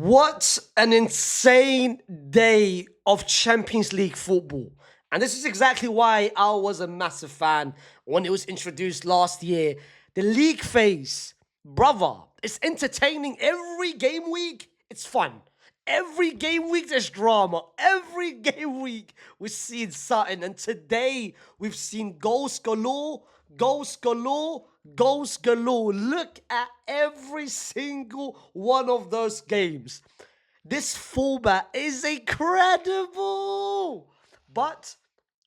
What an insane day of Champions League football. And this is exactly why I was a massive fan when it was introduced last year. The league phase, brother, it's entertaining. Every game week, it's fun. Every game week, there's drama. Every game week, we're seeing something. And today, we've seen goals galore, goals galore, goals galore. Look at every single one of those games. This format is incredible. But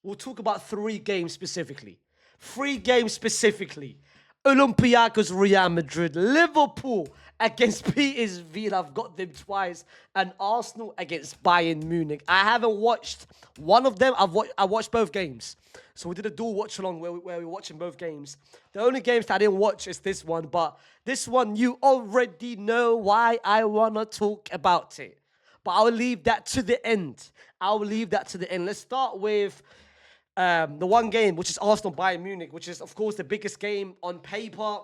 we'll talk about three games specifically. Three games specifically. Olympiacos, Real Madrid, Liverpool against PSV, and I've got them twice, and Arsenal against Bayern Munich. I haven't watched one of them. I watched both games. So we did a dual watch along where we were watching both games. The only games that I didn't watch is this one, but this one you already know why I want to talk about it. But I'll leave that to the end. Let's start with the one game, which is Arsenal Bayern Munich, which is, of course, the biggest game on paper.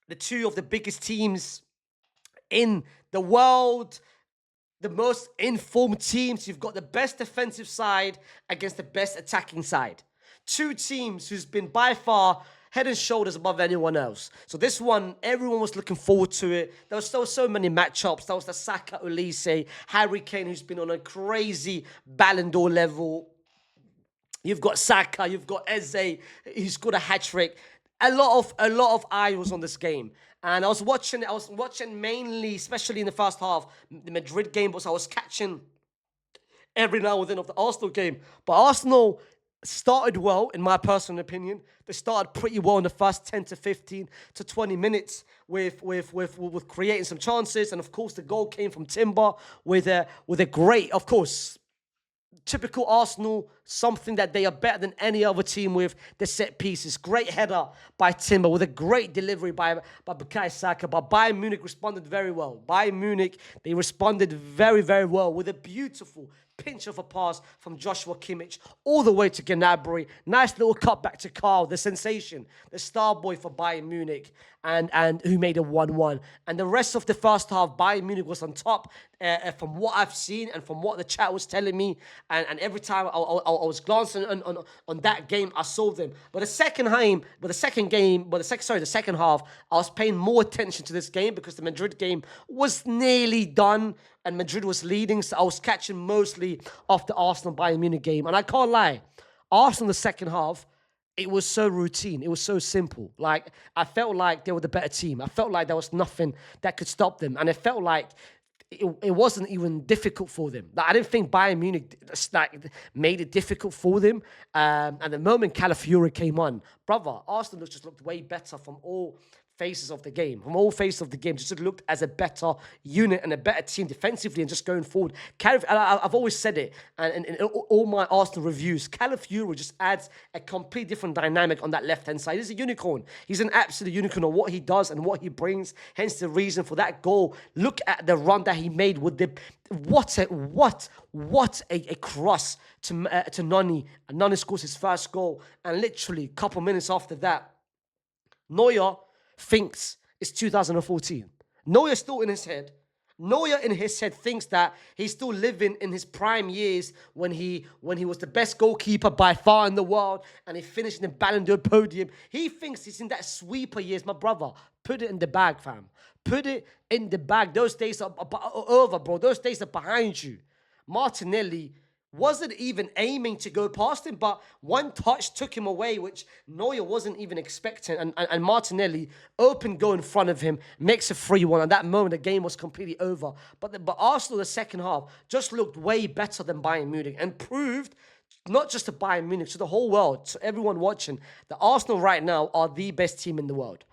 The two of the biggest teams in the world, the most informed teams. You've got the best defensive side against the best attacking side. Two teams who's been by far head and shoulders above anyone else. So this one, everyone was looking forward to it. There was so many matchups. There was the Saka, Olise, Harry Kane, who's been on a crazy Ballon d'Or level. You've got Saka, you've got Eze, who's got a hat-trick. A lot of eyes was on this game. And I was watching mainly, especially in the first half, the Madrid game, but I was catching every now and then of the Arsenal game. But Arsenal started well, in my personal opinion. They started pretty well in the first 10 to 15 to 20 minutes with creating some chances. And of course, the goal came from Timber with a great, of course, typical Arsenal, something that they are better than any other team with, the set pieces. Great header by Timber with a great delivery by Bukayo Saka. But Bayern Munich responded very well. Bayern Munich, they responded very, very well with a beautiful pinch of a pass from Joshua Kimmich all the way to Gnabry. Nice little cut back to Carl, the sensation, the star boy for Bayern Munich, and who made a 1-1. And the rest of the first half, Bayern Munich was on top from what I've seen and from what the chat was telling me. And every time I was glancing on that game, I saw them. But the second half, I was paying more attention to this game because the Madrid game was nearly done and Madrid was leading, so I was catching mostly off the Arsenal-Bayern Munich game. And I can't lie, Arsenal the second half, it was so routine. It was so simple. Like, I felt like they were the better team. I felt like there was nothing that could stop them. And it felt like it wasn't even difficult for them. Like, I didn't think Bayern Munich made it difficult for them. And the moment Calafiori came on, brother, Arsenal just looked way better from all phases of the game. Just looked as a better unit and a better team defensively and just going forward. I've always said it, and in all my Arsenal reviews, Calafiori just adds a complete different dynamic on that left-hand side. He's a unicorn. He's an absolute unicorn on what he does and what he brings, hence the reason for that goal. Look at the run that he made with the... What a cross to Nani. And Nani scores his first goal, and literally a couple minutes after that, Neuer thinks it's 2014. Neuer's still in his head. Neuer in his head thinks that he's still living in his prime years when he was the best goalkeeper by far in the world and he finished in the Ballon d'Or podium. He thinks he's in that sweeper years. My brother, put it in the bag, fam. Put it in the bag. Those days are over, bro. Those days are behind you. Martinelli wasn't even aiming to go past him, but one touch took him away, which Neuer wasn't even expecting. And Martinelli, open goal in front of him, makes a 3-1. At that moment, the game was completely over. But Arsenal, the second half, just looked way better than Bayern Munich and proved, not just to Bayern Munich, to the whole world, to everyone watching, that Arsenal right now are the best team in the world.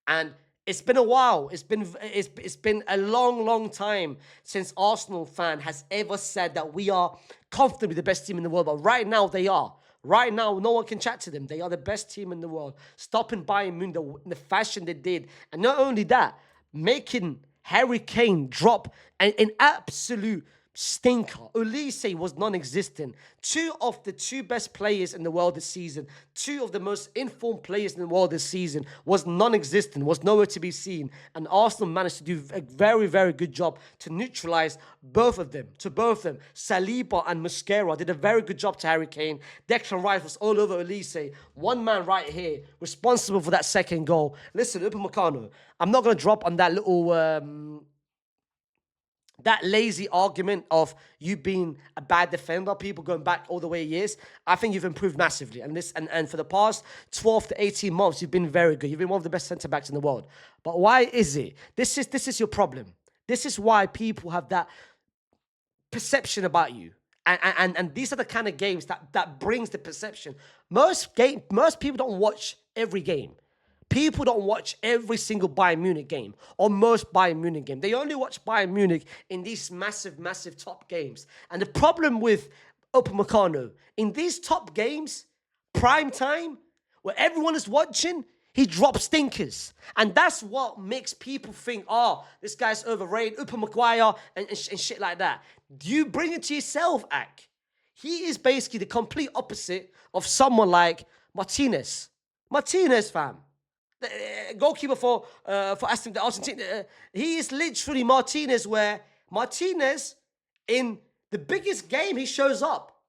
And it's been a while. It's been a long time since Arsenal fan has ever said that we are comfortably the best team in the world. But right now they are. Right now, no one can chat to them. They are the best team in the world. Stopping Bayern Munich in the fashion they did. And not only that, making Harry Kane drop an absolute stinker. Ulisse was non-existent. Two best players in the world this season, two of the most informed players in the world this season was non-existent, was nowhere to be seen. And Arsenal managed to do a very, very good job to neutralize both of them. Saliba and Mosquera did a very good job to Harry Kane. Declan Rice was all over Ulisse. One man right here responsible for that second goal. Listen, Upamecano, I'm not going to drop on that little... that lazy argument of you being a bad defender, people going back all the way years. I think you've improved massively. And for the past 12 to 18 months, you've been very good. You've been one of the best centre-backs in the world. But why is it? This is your problem. This is why people have that perception about you. And these are the kind of games that brings the perception. Most people don't watch every game. People don't watch every single Bayern Munich game or most Bayern Munich game. They only watch Bayern Munich in these massive, massive top games. And the problem with Upamecano, in these top games, prime time, where everyone is watching, he drops stinkers. And that's what makes people think, oh, this guy's overrated, Upamecano, and shit like that. You bring it to yourself, Ak. He is basically the complete opposite of someone like Martinez. Martinez, fam. Goalkeeper for Argentina. He is literally Martinez, where Martinez, in the biggest game, he shows up.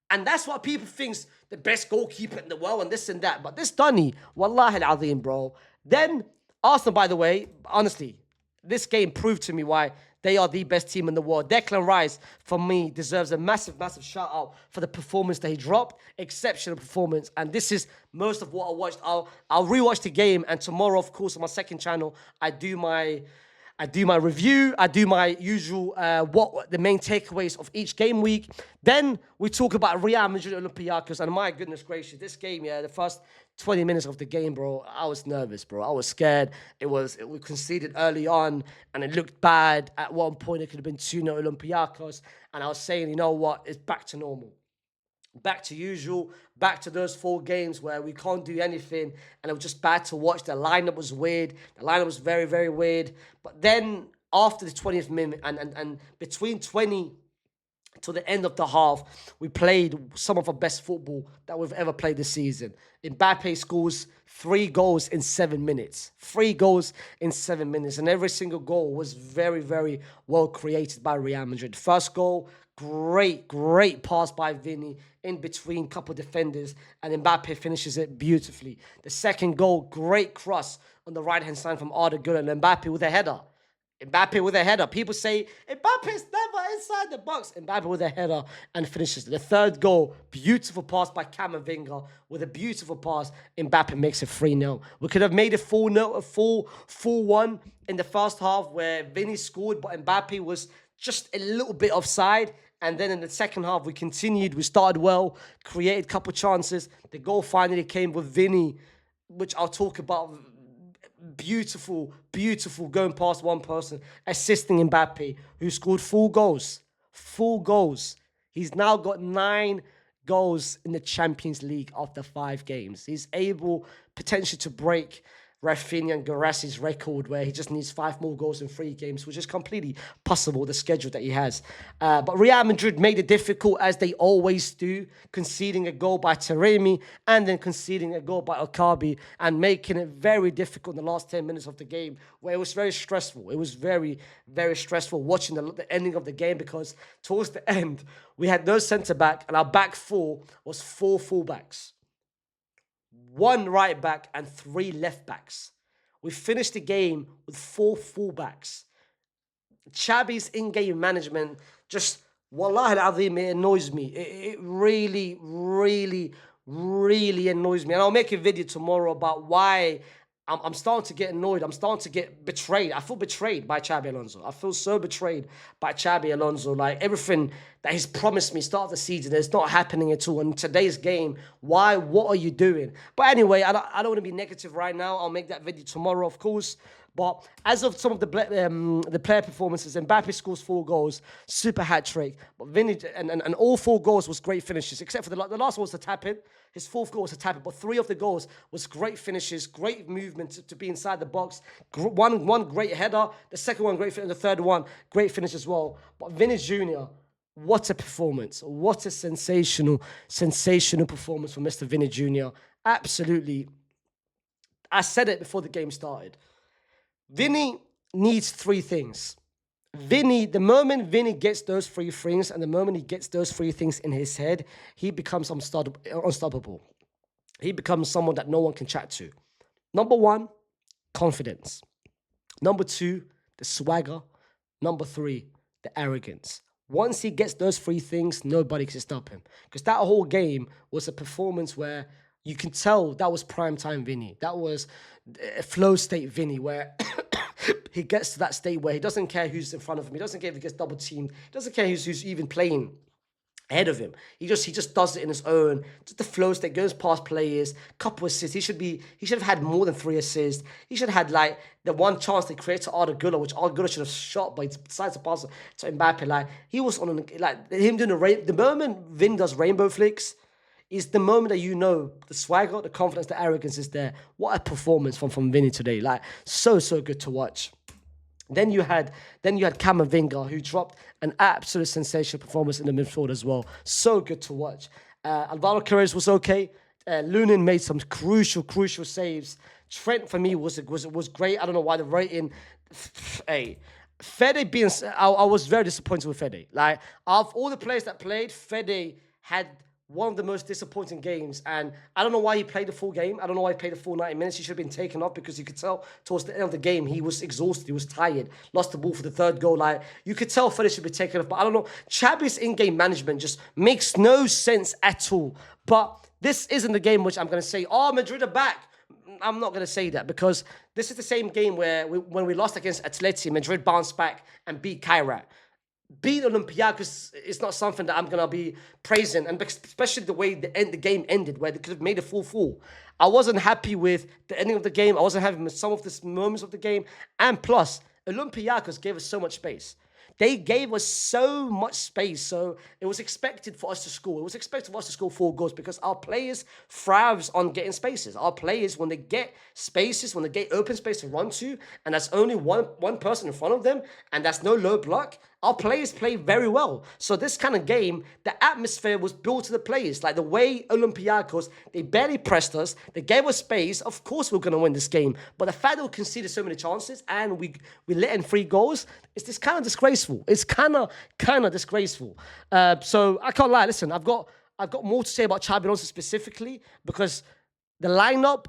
And that's what people think's the best goalkeeper in the world and this and that. But this Dunny, wallahi al-azim, bro. Then, Arsenal, by the way, honestly, this game proved to me why they are the best team in the world. Declan Rice, for me, deserves a massive, massive shout-out for the performance that he dropped. Exceptional performance. And this is most of what I watched. I'll rewatch the game. And tomorrow, of course, on my second channel, I do my review. I do my usual, what the main takeaways of each game week. Then we talk about Real Madrid Olympiacos. And my goodness gracious, this game, the first 20 minutes of the game, bro, I was nervous, bro. I was scared. We conceded early on, and it looked bad. At one point, it could have been 2-0 Olympiacos. And I was saying, you know what? It's back to normal. Back to usual, back to those 4 games where we can't do anything, and it was just bad to watch. The lineup was weird. The lineup was very, very weird. But then after the 20th minute, and between 20 to the end of the half, we played some of our best football that we've ever played this season. Mbappe scores 3 goals in 7 minutes. 3 goals in 7 minutes. And every single goal was very, very well created by Real Madrid. First goal, great pass by Vini in between couple defenders, and Mbappe finishes it beautifully. The second goal, great cross on the right-hand side from Arda Güler, and Mbappe with a header. People say, Mbappe's never inside the box. Mbappe with a header and finishes it. The third goal, beautiful pass by Camavinga with a beautiful pass. Mbappe makes it 3-0. We could have made it 4-1 in the first half where Vini scored, but Mbappe was just a little bit offside. And then in the second half, we continued. We started well, created a couple chances. The goal finally came with Vini, which I'll talk about. Beautiful going past one person, assisting Mbappe, who scored 4 goals. 4 goals. He's now got 9 goals in the Champions League after 5 games. He's able potentially to break Rafinha and Guirasssy's record, where he just needs 5 more goals in 3 games, which is completely possible, the schedule that he has. But Real Madrid made it difficult, as they always do, conceding a goal by Taremi and then conceding a goal by Okabi, and making it very difficult in the last 10 minutes of the game, where it was very stressful. It was very, very stressful watching the ending of the game, because towards the end, we had no centre-back, and our back 4 was 4 full-backs. 1 right back and 3 left backs. We finished the game with 4 fullbacks. Xabi's in-game management just, wallahi al-azim, it annoys me. It really, really, really annoys me. And I'll make a video tomorrow about why I'm starting to get annoyed. I'm starting to get betrayed. I feel betrayed by Xabi Alonso. I feel so betrayed by Xabi Alonso. Like, everything that he's promised me start of the season, it's not happening at all. And today's game, what are you doing? But anyway, I don't want to be negative right now. I'll make that video tomorrow, of course. But as of some of the player performances, Mbappe scores 4 goals, super hat trick. But Vinny and all 4 goals was great finishes, except for the last one was a tap in. His 4th goal was a tap in, but 3 of the goals was great finishes, great movement to be inside the box. One great header, the second one great finish, and the third one great finish as well. But Vinny Jr. What a performance. What a sensational performance from Mr. Vinny Jr. Absolutely. I said it before the game started. Vinny needs 3 things. The moment Vinny gets those 3 things and the moment he gets those 3 things in his head, he becomes unstoppable. He becomes someone that no one can chat to. Number 1, confidence. Number 2, the swagger. Number 3, the arrogance. Once he gets those 3 things, nobody can stop him. Because that whole game was a performance where you can tell that was prime time Vinny. That was a flow state Vinny, where he gets to that state where he doesn't care who's in front of him. He doesn't care if he gets double teamed. He doesn't care who's even playing ahead of him. He just does it in his own. Just the flow state, goes past players, couple assists. He should have had more than 3 assists. He should have had like the one chance they created to Arda Güler, which Arda Güler should have shot, but he decides to pass it to Mbappe. Like he was on like him doing the moment Vin does rainbow flicks is the moment that you know the swagger, the confidence, the arrogance is there. What a performance from Vinny today. Like so good to watch. Then you had Camavinga, who dropped an absolute sensational performance in the midfield as well. So good to watch. Alvaro Carreras was okay. Lunin made some crucial saves. Trent for me was great. I don't know why the rating. Hey, Fede being, I was very disappointed with Fede. Like of all the players that played, Fede had one of the most disappointing games, and I don't know why he played the full game. I don't know why he played the full 90 minutes. He should have been taken off because you could tell towards the end of the game he was exhausted, he was tired, lost the ball for the 3rd goal. Like you could tell Fede should be taken off, but I don't know. Xabi's in-game management just makes no sense at all. But this isn't the game which I'm going to say, oh, Madrid are back. I'm not going to say that because this is the same game where when we lost against Atleti, Madrid bounced back and beat Kairat. Beat Olympiacos is not something that I'm going to be praising, and especially the way the game ended, where they could have made a 4-4. I wasn't happy with the ending of the game. I wasn't happy with some of the moments of the game. And plus, Olympiacos gave us so much space. They gave us so much space, so it was expected for us to score. It was expected for us to score 4 goals because our players thrives on getting spaces. Our players, when they get spaces, when they get open space to run to, and that's only one person in front of them, and that's no low block, our players play very well. So this kind of game, the atmosphere was built to the players. Like the way Olympiacos, they barely pressed us. They gave us space. Of course we're going to win this game. But the fact that we conceded so many chances and we let in 3 goals, it's this kind of disgraceful. It's kind of disgraceful. So I can't lie. Listen, I've got more to say about Xabi Alonso specifically because the lineup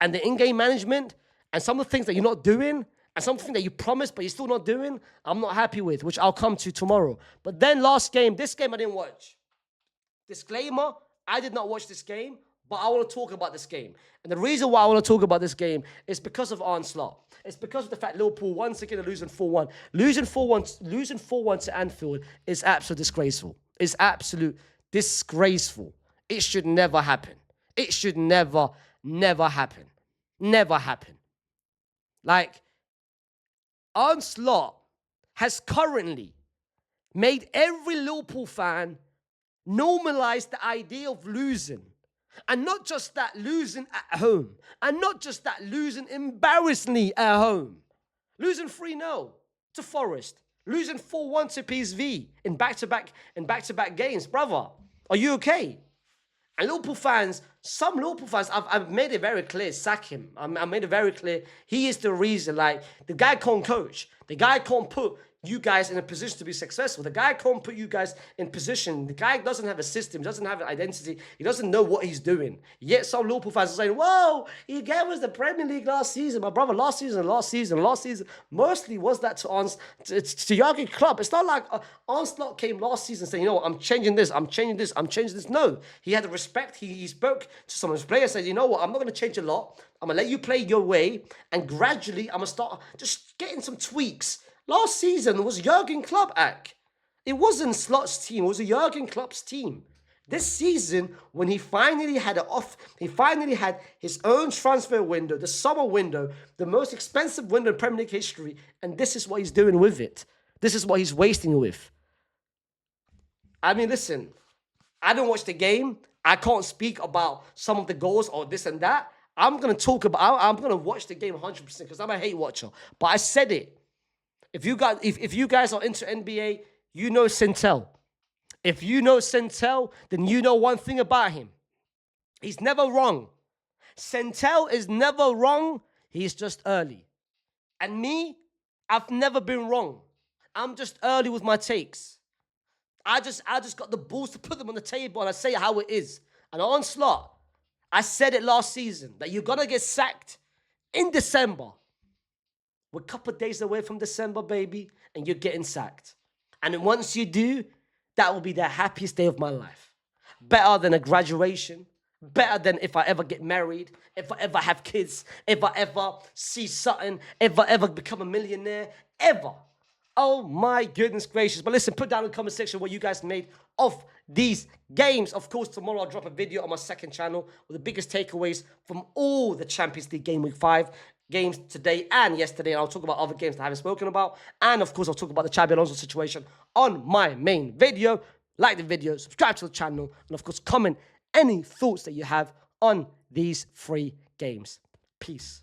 and the in-game management and some of the things that you're not doing and something that you promised but you're still not doing, I'm not happy with, which I'll come to tomorrow. But then this game I didn't watch. Disclaimer, I did not watch this game, but I want to talk about this game. And the reason why I want to talk about this game is because of Arne Slot. It's because of the fact Liverpool once again are losing 4-1. Losing 4-1 to Anfield is absolutely disgraceful. It's absolute disgraceful. It should never happen. It should never happen. Never happen. Like, Arne Slot has currently made every Liverpool fan normalize the idea of losing. And not just that, losing at home. And not just that, losing embarrassingly at home. Losing 3-0 to Forest. Losing 4-1 to PSV in back-to-back games. Brother, are you okay? And some Liverpool fans, I've made it very clear, sack him. I made it very clear. He is the reason. Like, the guy can't coach. The guy can't put you guys in a position to be successful. The guy can't put you guys in position. The guy doesn't have a system, doesn't have an identity. He doesn't know what he's doing. Yet some Liverpool fans are saying, whoa, he gave us the Premier League last season. My brother, last season, mostly was that to Jurgen Klopp. It's not like Arne Slot came last season saying, you know what, I'm changing this. No, he had the respect. He spoke to some of his players, said, you know what, I'm not going to change a lot. I'm going to let you play your way. And gradually, I'm going to start just getting some tweaks. Last season was Jurgen Klopp. It wasn't Slot's team. It was a Jurgen Klopp's team. This season, when he finally had his own transfer window, the summer window, the most expensive window in Premier League history, and this is what he's doing with it. This is what he's wasting with. I mean, listen, I don't watch the game. I can't speak about some of the goals or this and that. I'm going to talk about, I'm going to watch the game 100% because I'm a hate watcher. But I said it. If you guys are into NBA, you know Centel. If you know Centel, then you know one thing about him. He's never wrong. Centel is never wrong. He's just early. And me, I've never been wrong. I'm just early with my takes. I just got the balls to put them on the table and I say it how it is. And Onslaught, I said it last season that you're going to get sacked in December. We're a couple of days away from December, baby, and you're getting sacked. And then once you do, that will be the happiest day of my life. Better than a graduation. Better than if I ever get married, if I ever have kids, if I ever see something, if I ever become a millionaire, ever. Oh my goodness gracious. But listen, put down in the comment section what you guys made of these games. Of course, tomorrow I'll drop a video on my second channel with the biggest takeaways from all the Champions League Game Week 5 games today and yesterday. And I'll talk about other games that I haven't spoken about. And of course, I'll talk about the Xabi Alonso situation on my main video. Like the video, subscribe to the channel, and of course, comment any thoughts that you have on these 3 games. Peace.